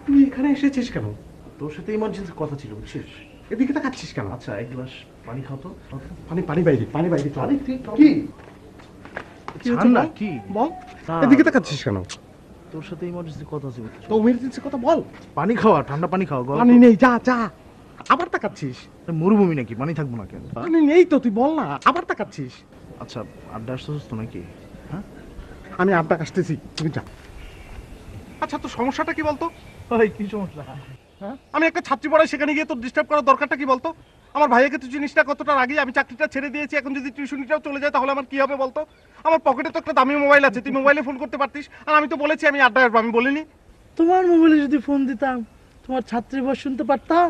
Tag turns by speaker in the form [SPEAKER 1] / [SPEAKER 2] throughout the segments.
[SPEAKER 1] তুই এখানে এসেছিস কেন?
[SPEAKER 2] তোর সাথে ইমার্জেন্সি কথা ছিল বুঝছিস।
[SPEAKER 1] এদিকে তাকাচ্ছিস কেন?
[SPEAKER 2] আচ্ছা এক গ্লাস পানি খাও তো।
[SPEAKER 1] পানি পানি বাইরে চল।
[SPEAKER 2] আরে কি
[SPEAKER 1] কি
[SPEAKER 2] ছাড় না, কি
[SPEAKER 1] বল?
[SPEAKER 2] না।
[SPEAKER 1] এদিকে তাকাচ্ছিস কেন?
[SPEAKER 2] তোর সাথে ইমার্জেন্সি কথা আছে বুঝছিস।
[SPEAKER 1] তো ইমার্জেন্সি কথা বল।
[SPEAKER 2] পানি খাওয়া, ঠান্ডা পানি খাওয়া।
[SPEAKER 1] পানি নেই, যা যা। আবার তাকাচ্ছিস?
[SPEAKER 2] মরুভূমি নাকি, পানি থাকবো না কেন?
[SPEAKER 1] পানি নেই তো, তুই বল না, আবার তাকাচ্ছিস।
[SPEAKER 2] আচ্ছা আড্ডা আসতেছিস তো নাকি?
[SPEAKER 1] আমি আড্ডা কাটতেছি, তুমি যা। আচ্ছা তোর সমস্যাটা কি বলতো?
[SPEAKER 2] ভাই কি সমস্যা?
[SPEAKER 1] আমি একটা ছাত্রী পড়াই, সেখানে গিয়ে তোর ডিস্টার্ব করার দরকারটা কি বলতো? আমার ভাইয়াকে তুই জিনিসটা কতটা আগে আমি চাকরিটা ছেড়ে দিয়েছি, এখন যদি টিউশনিটাও চলে যায় তাহলে আমার কি হবে বলতো? আমার পকেটে তো একটা দামি মোবাইল আছে, তুই মোবাইলে ফোন করতে পারতিস। আর আমি তো বলেছি আমি আড্ডায় আসবো, আমি বলিনি?
[SPEAKER 3] তোমার মোবাইলে যদি ফোন দিতাম তোমার ছাত্রী বয়স শুনতে পারতাম।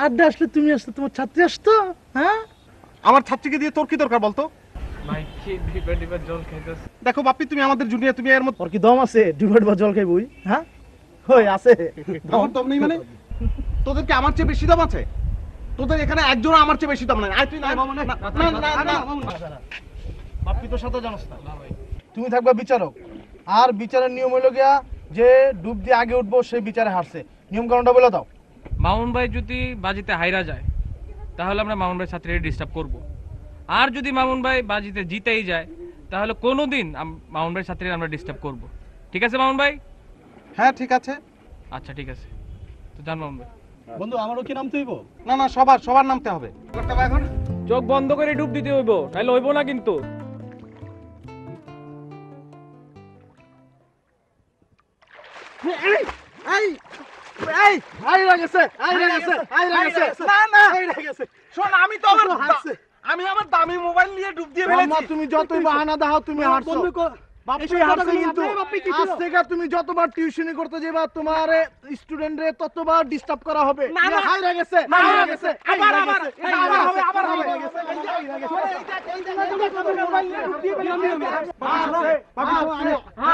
[SPEAKER 3] আড্ডা আসলে তুমি আসতো, তোমার ছাত্রী আসতো। হ্যাঁ,
[SPEAKER 1] আমার ছাত্রীকে দিয়ে তোর কি দরকার বলতো?
[SPEAKER 4] ভাই কি ডিবা জল খাইতেছে?
[SPEAKER 1] দেখো বাপ্পি, তুমি আমাদের জুনিয়র, তুমি এর মধ্যে
[SPEAKER 3] ওর কি দম আছে ডিভাইড বা জল খাই বই? হ্যাঁ, ওই আছে
[SPEAKER 1] আমার দম নেই মানে? তোদের কি আমার চেয়ে বেশি দাম আছে? তোদের এখানে একজন আমার চেয়ে বেশি দাম নাই। আয় তুই না,
[SPEAKER 3] বাপ্পি তোর সাথে জানোস না। তুমি থাকবা বিচারক, আর বিচারের নিয়ম হইলো গিয়া যে ডুব দিয়ে আগে উঠবো সেই বিচারে হারছে। নিয়ম কারণটা বলে দাও।
[SPEAKER 4] মামুন ভাই যদি বাজিতে হাইরা যায় তাহলে আমরা মামুন ভাই ছাত্রীদের ডিস্টার্ব করব। আর যদি মামুন ভাই বাজিতে জিতেই যায় তাহলে কোনোদিন মামুন ভাই ছাত্রীদের আমরা ডিস্টার্ব করব। ঠিক আছে মামুন ভাই?
[SPEAKER 1] হ্যাঁ ঠিক আছে।
[SPEAKER 4] আচ্ছা ঠিক আছে, তো জান মামুন ভাই।
[SPEAKER 3] বন্ধু আমারও কি নামতে হইব?
[SPEAKER 1] না না, সবার নামতে হবে। করতে হবে এখন।
[SPEAKER 4] চোখ বন্ধ করে ডুব দিতে হইব, তাহলে হইব না কিন্তু।
[SPEAKER 1] শোন, আমি আমার দামি মোবাইল নিয়ে ডুব দিয়ে ফেলেছি।
[SPEAKER 3] তুমি যতই বাহানা দাও তুমি হারছো। বাপ্পি হারছে কিন্তু। আজ থেকে তুমি যতবার টিউশনি করতে যাবা তোমার স্টুডেন্টরে ততবার ডিস্টার্ব করা হবে। হাইরা গেছে, হাইরা গেছে।
[SPEAKER 1] আবার হবে।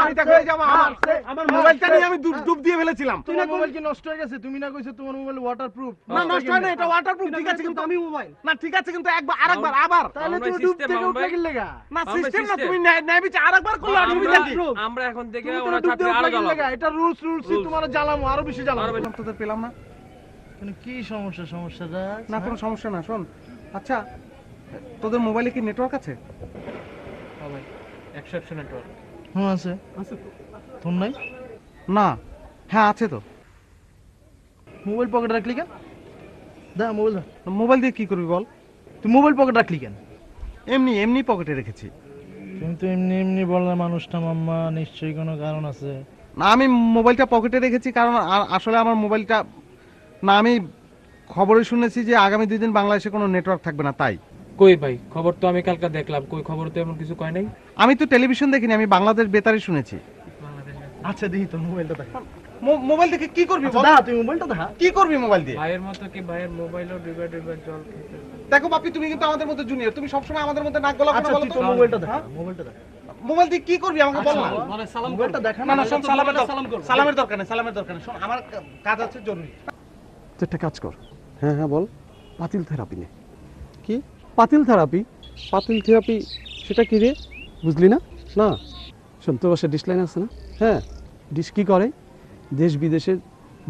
[SPEAKER 1] আমি দেখো, এই যে আমার মোবাইলটা নিয়ে আমি ডুব দিয়ে ফেলেছিলাম।
[SPEAKER 3] তোমার মোবাইল কি নষ্ট হয়ে গেছে? তুমি না কইছো তোমার মোবাইল ওয়াটারপ্রুফ?
[SPEAKER 1] না নষ্ট হয় না, এটা ওয়াটারপ্রুফ। ঠিক আছে কিন্তু আমি মোবাইল না, ঠিক আছে কিন্তু আরেকবার আবার।
[SPEAKER 3] তাহলে
[SPEAKER 4] আমরা
[SPEAKER 3] তুমি ডুব
[SPEAKER 4] system,
[SPEAKER 3] থেকে
[SPEAKER 4] আমরা
[SPEAKER 3] উঠলে কি লাগা?
[SPEAKER 1] না
[SPEAKER 4] আমরা
[SPEAKER 1] সিস্টেম না,
[SPEAKER 4] system।
[SPEAKER 1] তুমি নেবিছে আরেকবার করলে অসুবিধা কি?
[SPEAKER 4] আমরা এখন থেকে
[SPEAKER 3] তুমি
[SPEAKER 4] ওরা
[SPEAKER 3] ডুব
[SPEAKER 4] ছাত্রী
[SPEAKER 3] থেকে
[SPEAKER 4] আরো
[SPEAKER 3] উঠলে কি লাগা?
[SPEAKER 4] জ্বালাবো।
[SPEAKER 3] এটা রুলসই তোমার জ্বালামো, আরো বেশি জ্বালামো।
[SPEAKER 4] আরো বেশি।
[SPEAKER 1] তোদের পেলাম না।
[SPEAKER 3] কি সমস্যাটা?
[SPEAKER 1] না কোনো সমস্যা না। শোন, আচ্ছা তোদের মোবাইলে কি নেটওয়ার্ক আছে?
[SPEAKER 4] হ্যাঁ ভাই, 100 নেটওয়ার্ক।
[SPEAKER 3] হ্যাঁ আছে। আছে তো। তোর নাই?
[SPEAKER 1] না। হ্যাঁ আছে তো।
[SPEAKER 3] মোবাইল পকেটে রাখলি কেন? দা মোবাইল দা।
[SPEAKER 1] মোবাইল দিয়ে কি করবি বল?
[SPEAKER 3] তুই মোবাইল পকেটে রাখলি কেন?
[SPEAKER 1] এমনি পকেটে রেখেছি।
[SPEAKER 3] কিন্তু এমনি বললে মানুষটা মাম্মা, নিশ্চয়ই কোনো কারণ আছে।
[SPEAKER 1] না, আমি মোবাইলটা পকেটে রেখেছি কারণ আসলে আমার মোবাইলটা, না আমি খবরে শুনেছি যে আগামী 2 দিন বাংলাদেশে কোনো নেটওয়ার্ক থাকবে না, তাই।
[SPEAKER 4] কই ভাই, খবর তো আমি কালকে দেখলাম, কই খবর তো এমন কিছু কয় নাই।
[SPEAKER 1] আমি তো টেলিভিশন দেখিনি, আমি বাংলাদেশ বেতারে শুনেছি।
[SPEAKER 3] আচ্ছা দেখি তোর মোবাইলটা দেখ।
[SPEAKER 1] মোবাইল দেখে কি করবি বল?
[SPEAKER 3] দা তুই মোবাইলটা দেখা।
[SPEAKER 1] কি করবি মোবাইল দিয়ে?
[SPEAKER 4] ভাইয়ের মতো কি ভাইয়ের মোবাইলও ডিবা জল খেতে?
[SPEAKER 1] দেখো বাপি, তুমি কিন্তু আমাদের মধ্যে জুনিয়র, তুমি সবসময় আমাদের মধ্যে নাক গলা কেন
[SPEAKER 3] আচ্ছা
[SPEAKER 1] বলো
[SPEAKER 3] তুই
[SPEAKER 1] তো?
[SPEAKER 3] তোর মোবাইলটা দেখা, মোবাইলটা দেখা।
[SPEAKER 1] মোবাইল দিয়ে কি করবি আমাকে বল না।
[SPEAKER 3] মোবাইলটা দেখা
[SPEAKER 1] না না, শোন, সালামের দরকার নেই। শোন, আমার কাজ আছে জরুরি।
[SPEAKER 5] তুই একটা কাজ কর। হ্যাঁ হ্যাঁ বল। পাতিল থেরাপি নে। কি পাতিল থেরাপি? পাতিল থেরাপি সেটা কি রে? বুঝলি না? না শোন, তোর বাসায় ডিশ লাইন আছে না? হ্যাঁ, ডিশ কি করে? দেশ বিদেশের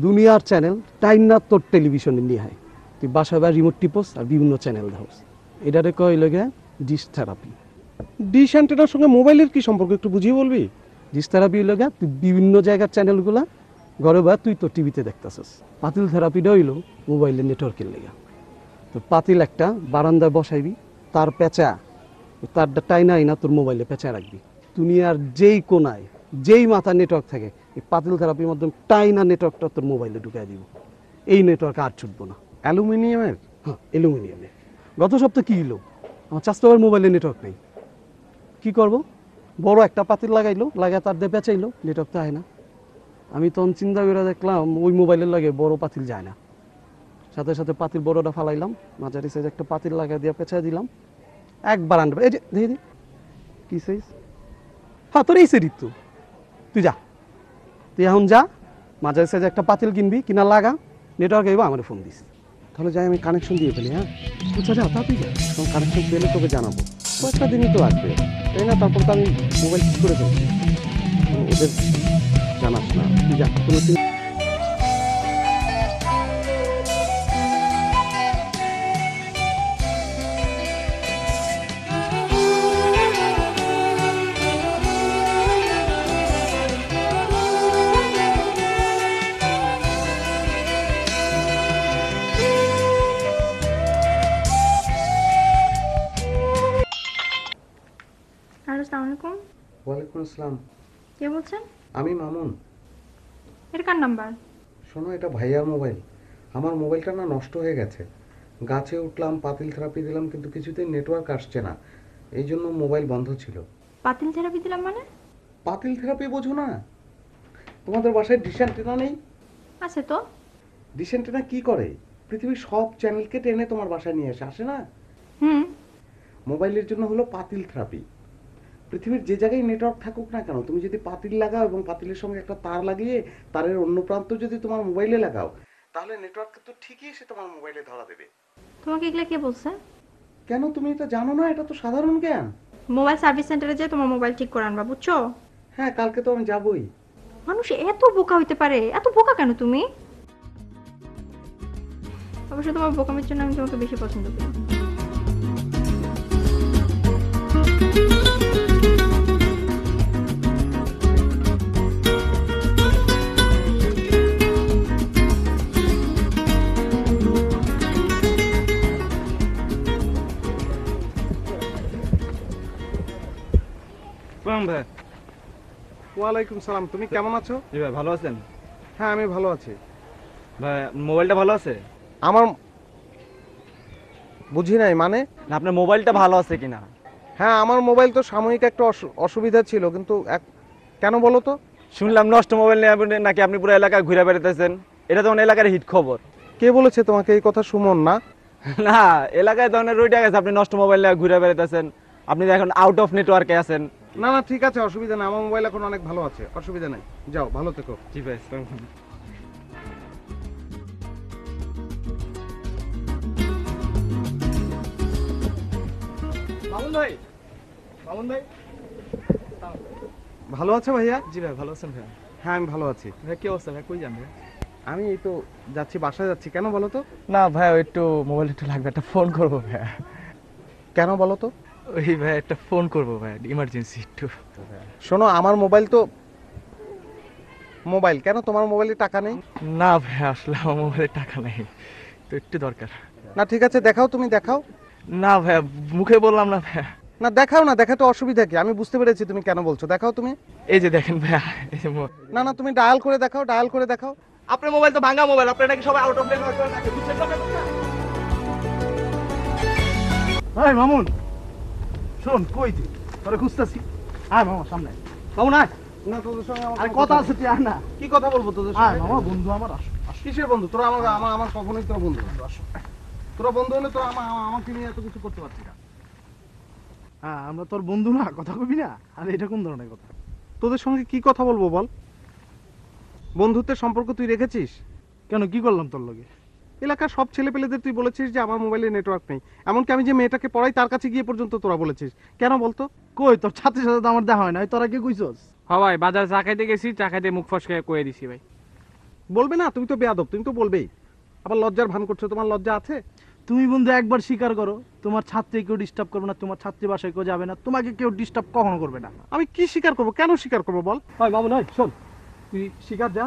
[SPEAKER 5] দুনিয়ার চ্যানেল টাইম না তোর টেলিভিশনে নিয়ে হয়। তুই বাসায় বা রিমোট টিপস আর বিভিন্ন চ্যানেল ধাওস। এটারে কয় লাগে ডিশ থেরাপি।
[SPEAKER 1] ডিশ অ্যান্টেনার সঙ্গে মোবাইলের কি সম্পর্ক একটু বুঝিয়ে বলবি?
[SPEAKER 5] ডিশ থেরাপি লাগে তুই বিভিন্ন জায়গার চ্যানেলগুলা ঘরে বা তুই তো টিভিতে দেখতেছিস। পাতিল থেরাপিটা হইলো মোবাইলের নেটওয়ার্কের লেগা। তো পাতিল একটা বারান্দায় বসাইবি, তার পেঁচা তারটা টাইনা আইনা তোর মোবাইলে পেঁচা রাখবি। দুনিয়ার যেই কোনায় যেই মাথা নেটওয়ার্ক থাকে এই পাতিল থেরাপির মাধ্যমে টাইনা নেটওয়ার্কটা তোর মোবাইলে ঢুকাই দিব। এই নেটওয়ার্ক আর ছুটবো না।
[SPEAKER 1] অ্যালুমিনিয়ামের?
[SPEAKER 5] হ্যাঁ, অ্যালুমিনিয়ামের। গত সপ্তাহে কী হলো, আমার চাষবাবার মোবাইলে নেটওয়ার্ক নেই। কি করব? বড় একটা পাতিল লাগাইলো, লাগায় তার দিয়ে পেঁচাইলো, নেটওয়ার্ক তো হয় না। আমি তখন চিন্তা করে দেখলাম ওই মোবাইলের লাগে বড় পাতিল যায় না। সাথে সাথে পাতিল বড়টা ফালাইলাম, মাঝারি সাইজ একটা পাতিল লাগাই দিয়ে পেঁচাই দিলাম। একবার আনবে, এই যে দেখি দি কি সাইজ। হ্যাঁ তোর এই সেরিত তো, তুই যা, তুই এখন যা মাঝারি সাইজ একটা পাতিল কিনবি, কিনা লাগা, নেটওয়ার্ক আইবা আমার ফোন দিস।
[SPEAKER 1] তাহলে যাই আমি কানেকশন দিয়ে ফেলি। হ্যাঁ
[SPEAKER 5] বুঝা যা, তা তুই যা।
[SPEAKER 1] কানেকশন পেলে তোকে জানাবো। কয়েকটা দিনই তো লাগবে, তাই না? তারপর তো আমি মোবাইল ঠিক করে ফেলছি। ওদের জানাস না,
[SPEAKER 5] তুই যা, কোনো
[SPEAKER 6] আসসালাম।
[SPEAKER 7] কে বলছেন?
[SPEAKER 6] আমি মামুন।
[SPEAKER 7] এটা কার নাম্বার?
[SPEAKER 6] শোনো, এটা ভাইয়ার মোবাইল। আমার মোবাইলটা না নষ্ট হয়ে গেছে। গাছে উঠলাম, পাতিল থেরাপি দিলাম, কিন্তু কিছুতেই নেটওয়ার্ক আসছে না। এই জন্য মোবাইল বন্ধ ছিল।
[SPEAKER 7] পাতিল থেরাপি দিলাম মানে?
[SPEAKER 6] পাতিল থেরাপি বোঝো না? তোমাদের বাসায় ডিশ অ্যান্টেনা নেই?
[SPEAKER 7] আছে তো।
[SPEAKER 6] ডিশ অ্যান্টেনা কি করে? পৃথিবীর সব চ্যানেলকে টেনে তোমার বাসায় নিয়ে আসে না?
[SPEAKER 7] হুম।
[SPEAKER 6] মোবাইলের জন্য হলো পাতিল থেরাপি। পৃথিবীর যে জায়গায় নেটওয়ার্ক থাকুক না কেন, তুমি যদি পাতিল লাগাও এবং পাতিলের সঙ্গে একটা তার লাগিয়ে তারের অন্য প্রান্ত যদি তোমার মোবাইলে লাগাও, তাহলে নেটওয়ার্ক তো ঠিকই এসে তোমার মোবাইলে ধরা দেবে।
[SPEAKER 7] তোমাকে এগুলা কে বলছে?
[SPEAKER 6] কেন তুমি এটা জানো না? এটা তো সাধারণ জ্ঞান।
[SPEAKER 7] মোবাইল সার্ভিস সেন্টারে যেয়ে তোমার মোবাইল ঠিক করে আনবা, বুঝছো?
[SPEAKER 6] হ্যাঁ, কালকে তো আমি যাবই।
[SPEAKER 7] মানুষ এত বোকা হইতে পারে? এত বোকা কেন তুমি? অবশ্য তোমার বোকামের জন্য আমি তোমাকে বেশি পছন্দ করি।
[SPEAKER 1] ভাই। ওয়ালাইকুম সালাম। তুমি কেমন আছো?
[SPEAKER 8] জি ভাই, ভালো আছেন?
[SPEAKER 1] হ্যাঁ, আমি ভালো আছি।
[SPEAKER 8] ভাই মোবাইলটা ভালো আছে?
[SPEAKER 1] আমার বুঝি নাই মানে?
[SPEAKER 8] না, আপনার মোবাইলটা ভালো আছে কিনা?
[SPEAKER 1] হ্যাঁ, আমার মোবাইল তো সাময়িক একটা অসুবিধা ছিল, কিন্তু কেন বলো তো?
[SPEAKER 8] শুনলাম নষ্ট মোবাইল নিয়ে নাকি আপনি পুরো এলাকায় ঘুরে বেড়াতেছেন। এটা তো এলাকার হিট খবর।
[SPEAKER 1] কে বলেছে তোমাকে এই কথা? সুমন না?
[SPEAKER 8] না, এলাকায় তো অনেক রইটা গেছে আপনি নষ্ট মোবাইল নিয়ে ঘুরে বেড়াতেছেন। আপনি তো এখন আউট অফ নেটওয়ার্কে আছেন।
[SPEAKER 1] না না, ঠিক আছে, অসুবিধা নেই। আমার মোবাইল এখন অনেক ভালো আছে, অসুবিধা নেই। যাও, ভালো থেকো।
[SPEAKER 8] জি ভাই।
[SPEAKER 2] মামুন ভাই, মামুন ভাই।
[SPEAKER 1] ভালো আছে ভাইয়া?
[SPEAKER 2] জি ভাই, ভালো আছেন ভাই?
[SPEAKER 1] হ্যাঁ, আমি ভালো আছি।
[SPEAKER 2] ভাই কি অবস্থা ভাই? কই যান ভাই?
[SPEAKER 1] আমি এই তো যাচ্ছি, বাসায় যাচ্ছি। কেন বলো তো?
[SPEAKER 2] না ভাই, একটু মোবাইল একটু লাগবে, একটা ফোন করবো ভাই।
[SPEAKER 1] কেন বলো তো?
[SPEAKER 2] ওই ভাই একটা ফোন করবো ভাই, ইমার্জেন্সি একটু।
[SPEAKER 1] শোনো, আমার মোবাইল তো মোবাইল, কেন তোমার মোবাইলে টাকা নেই?
[SPEAKER 2] না ভাই, আসলে আমার মোবাইলে টাকা নেই, তো একটু দরকার।
[SPEAKER 1] না, ঠিক আছে, দেখাও, তুমি দেখাও।
[SPEAKER 2] না ভাই, মুখে বললাম না ভাই।
[SPEAKER 1] না, দেখাও না, দেখাতে অসুবিধা কি? আমি বুঝতে পেরেছি তুমি কেন বলছো, দেখাও তুমি।
[SPEAKER 2] এই যে দেখেন ভাই, এই যে
[SPEAKER 1] না না, তুমি ডায়াল করে দেখাও, ডায়াল করে দেখাও।
[SPEAKER 2] আপনার মোবাইল তো ভাঙা মোবাইল, আপনার নাকি সবাই আউট অফ নেটওয়ার্ক করে রাখে, বুঝছেন না? ভাই মামুন, শোন, কই তুই? তোরে খুঁজতাছি। আয় মামা, সামনে মামুন, আয়।
[SPEAKER 1] না, তোদের সঙ্গে আমার
[SPEAKER 2] আরে কথা আছে, তুই আয় না।
[SPEAKER 1] কি কথা বলবো তোদের
[SPEAKER 2] আয়
[SPEAKER 1] সঙ্গে?
[SPEAKER 2] মামা, বন্ধু আমার, আসো।
[SPEAKER 1] কিসের বন্ধু? তোরা আমার কখনোই তোরা বন্ধু। তোরা বন্ধু হলে তোরা আমাকে নিয়ে এত কিছু করতে পারছিস না।
[SPEAKER 2] হ্যাঁ, আমরা তোর বন্ধু না, কথা কবি না? আরে এটা কোন ধরনের কথা?
[SPEAKER 1] তোদের সঙ্গে কি কথা বলবো বল? বন্ধুত্বের সম্পর্ক তুই রেখেছিস?
[SPEAKER 2] কেন, কি করলাম তোর লগে?
[SPEAKER 1] এলাকার সব ছেলেপেলেদের তুই বলেছিস যে আমার মোবাইলে নেটওয়ার্ক নেই। এমনকি আমি যে মেয়েটাকে পড়াই তার কাছে গিয়ে পর্যন্ত তোরা বলেছিস। কেন বলতো?
[SPEAKER 2] কই, তোর ছাত্রের সাথে তো আমার দেখা হয় না, তোরা কি কইছস?
[SPEAKER 4] হ্যাঁ ভাই, বাজার চা খাইতে গেছি, চা খাইতে মুখ ফসকে কয়ে দিছি ভাই।
[SPEAKER 1] বলবে না? তুমি তো বেয়াদব, তুমি তো বলবেই। আবার লজ্জার ভান করছো। তোমার লজ্জা আছে?
[SPEAKER 2] তুমি বন্ধু একবার স্বীকার করো, তোমার ছাত্রী কেউ ডিস্টার্ব করবে না, তোমার ছাত্রী বাসায় কেউ যাবে না, তোমাকে কেউ ডিস্টার্ব কখনো করবে না।
[SPEAKER 1] আমি কি স্বীকার করবো? কেন স্বীকার করবো বল?
[SPEAKER 5] হয় মামুন, হয় শোন, তুই শিকার যা,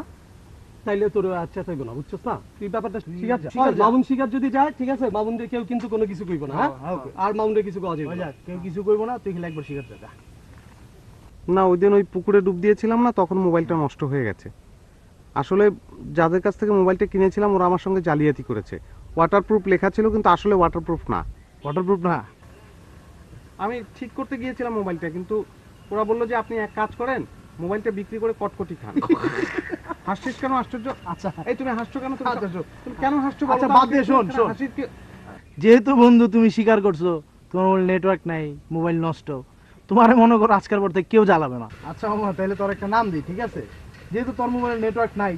[SPEAKER 5] তাইলে তোর আচ্ছা চাইবো না, বুঝছস না? তুই ব্যাপারটা শিকার যা।
[SPEAKER 2] শিকার যা।
[SPEAKER 5] মামুন শিকার যদি যায়, ঠিক আছে, মামুনদের কেউ কিন্তু কোনো কিছু কইব না, হ্যাঁ? আর মামুনদের কিছু কওয়া যাবে না।
[SPEAKER 2] কেউ কিছু করবো না, তুই খেলে একবার স্বীকার যা।
[SPEAKER 1] না, ওই দিন ওই পুকুরে ডুব দিয়েছিলাম না, তখন মোবাইলটা নষ্ট হয়ে গেছে। আসলে যাদের কাছ থেকে মোবাইলটা কিনেছিলাম ওরা আমার সঙ্গে জালিয়াতি করেছে। ওয়াটারপ্রুফ লেখা ছিল, কিন্তু আসলে ওয়াটারপ্রুফ না।
[SPEAKER 2] ওয়াটারপ্রুফ না?
[SPEAKER 1] আমি ঠিক করতে গিয়েছিলাম মোবাইলটা, কিন্তু ওরা বললো যে আপনি এক কাজ করেন, মোবাইলটা বিক্রি করে কটকটি খান। হাসছিস কেন? আশ্চর্য।
[SPEAKER 2] আচ্ছা,
[SPEAKER 1] এই তুমি হাসছো কেন? তুমি
[SPEAKER 2] আচ্ছা,
[SPEAKER 1] তুমি কেন হাসছো?
[SPEAKER 2] আচ্ছা, বাদ দে, শোন, শোন। যেহেতু বন্ধু তুমি স্বীকার করছো তোমার মোবাইল নেটওয়ার্ক নাই, মোবাইল নষ্ট, তোমার মনে করো আজকের পর থেকে কেউ জ্বালাবে না। আচ্ছা মামা, তাহলে তোর একটা নাম দিই, ঠিক আছে? যেহেতু তোর মোবাইল নেটওয়ার্ক নাই,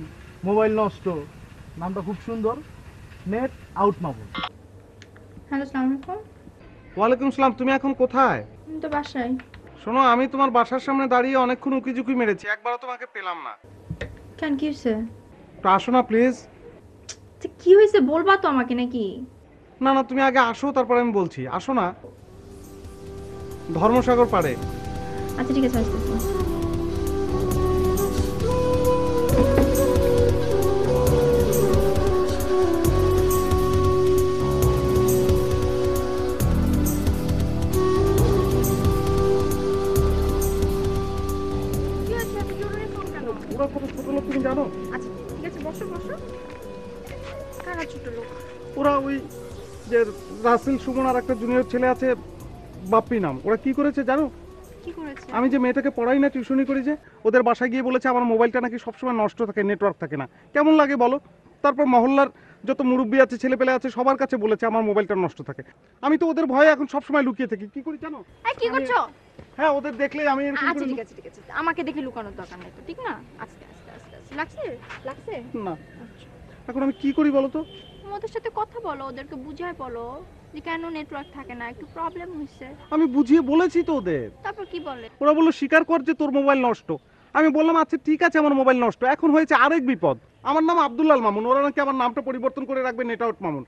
[SPEAKER 2] মোবাইল নষ্ট, নামটা খুব সুন্দর, নেট আউট মামুন।
[SPEAKER 7] হ্যালো, আসসালামু আলাইকুম।
[SPEAKER 1] ওয়ালাইকুম সালাম। তুমি এখন কোথায়?
[SPEAKER 7] আমি তো বাসায়।
[SPEAKER 1] শোনো, আমি তোমার বাসার সামনে দাঁড়িয়ে অনেকক্ষণ উকিঝুঁকি মেরেছি, একবারও তোমাকে পেলাম না।
[SPEAKER 7] কেন, কি হয়েছে?
[SPEAKER 1] তো আসো না প্লিজ।
[SPEAKER 7] কি হয়েছে বলবা তো আমাকে নাকি?
[SPEAKER 1] না না, তুমি আগে আসো, তারপরে আমি বলছি। আসো না, ধর্মসাগর পাড়ে।
[SPEAKER 7] আচ্ছা ঠিক আছে, আসতেছি। আছে বসো বসো। কারা ছোট লোক?
[SPEAKER 1] ওরা ওই যে রাসেল সুমন আর একটা জুনিয়র ছেলে আছে বাপ্পি নাম, ওরা কি করেছে জানো?
[SPEAKER 7] কি করেছে?
[SPEAKER 1] আমি যে মেয়েটাকে পড়াই না, টিউশনি করি, যে ওদের বাসায় গিয়ে বলেছে আমার মোবাইলটা নাকি সবসময় নষ্ট থাকে, নেটওয়ার্ক থাকে না। কেমন লাগে বলো? তারপর মহল্লার যত মুরব্বী আছে, ছেলে পেলে আছে, সবার কাছে বলেছে আমার মোবাইলটা নষ্ট থাকে। আমি তো ওদের ভয়ে এখন সবসময় লুকিয়ে থাকি। কি করি জানো?
[SPEAKER 7] এই কি করছো?
[SPEAKER 1] হ্যাঁ, ওদের দেখলে আমি এরকম
[SPEAKER 7] আচ্ছা
[SPEAKER 1] করে
[SPEAKER 7] ঠিক আছে ঠিক আছে, আমাকে দেখে লুকানোর দরকার নেই তো, ঠিক না? আস্তে আস্তে আস্তে আস্তে। লাগছে লাগছে?
[SPEAKER 1] না। এখন আমি কি করি বলো তো?
[SPEAKER 7] ওদের সাথে কথা বলো, ওদেরকে বুঝায় বলো যে কেন নেটওয়ার্ক থাকে না, একটু প্রবলেম হয়েছে।
[SPEAKER 1] আমি বুঝিয়ে বলেছি তো ওদের।
[SPEAKER 7] তারপর কি বলে?
[SPEAKER 1] ওরা বললো স্বীকার কর যে তোর মোবাইল নষ্ট। আমি বললাম আচ্ছা ঠিক আছে আমার মোবাইল নষ্ট। এখন হয়েছে আরেক বিপদ। আমার নাম আব্দুল্লাল মামুন, ওরা নাকি আমার নামটা পরিবর্তন করে রাখবে নেটওয়ার্ক মামুন।